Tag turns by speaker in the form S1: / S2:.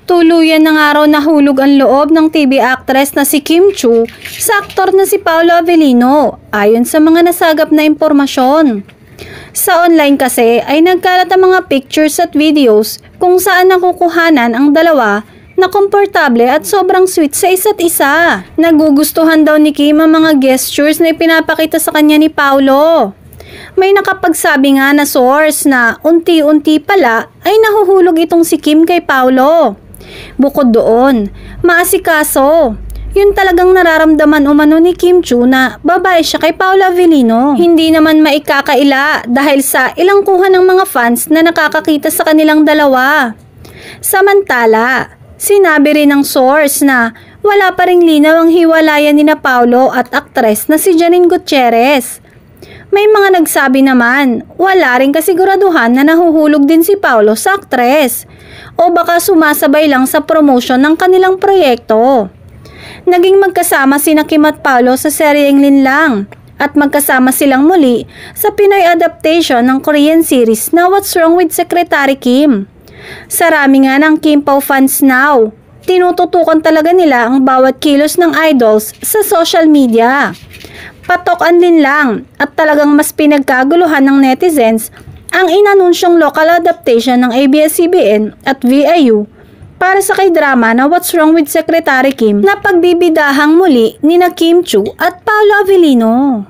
S1: Tuluyan na nga raw nahulog ang loob ng TV actress na si Kim Chiu sa aktor na si Paolo Avellino, ayon sa mga nasagap na impormasyon. Sa online kasi ay nagkalat ang mga pictures at videos kung saan nakukuhanan ang dalawa na komportable at sobrang sweet sa isa't isa. Nagugustuhan daw ni Kim ang mga gestures na ipinapakita sa kanya ni Paolo. May nakapagsabi nga na source na unti-unti pala ay nahuhulog itong si Kim kay Paolo. Bukod doon, maasikaso. Yun talagang nararamdaman umano ni Kim Chiu na babae siya kay Paolo Avellino. Hindi naman maikakaila dahil sa ilang kuha ng mga fans na nakakakita sa kanilang dalawa. Samantala, sinabi rin ng source na wala pa ring linaw ang hiwalayan ni na Paolo at aktres na si Janine Gutierrez. May mga nagsabi naman, wala rin kasiguraduhan na nahuhulog din si Paolo sa aktres o baka sumasabay lang sa promotion ng kanilang proyekto. Naging magkasama sina Kim at Paolo sa seryeng Linlang at magkasama silang muli sa Pinoy adaptation ng Korean series na What's Wrong with Secretary Kim. Sarami nga ng Kim Pao fans now, tinututukan talaga nila ang bawat kilos ng idols sa social media. Patokan din lang at talagang mas pinagkaguluhan ng netizens ang inanunsyong local adaptation ng ABS-CBN at VIU para sa K-drama na What's Wrong with Secretary Kim na pagbibidahang muli ni na Kim Chiu at Paolo Avellino.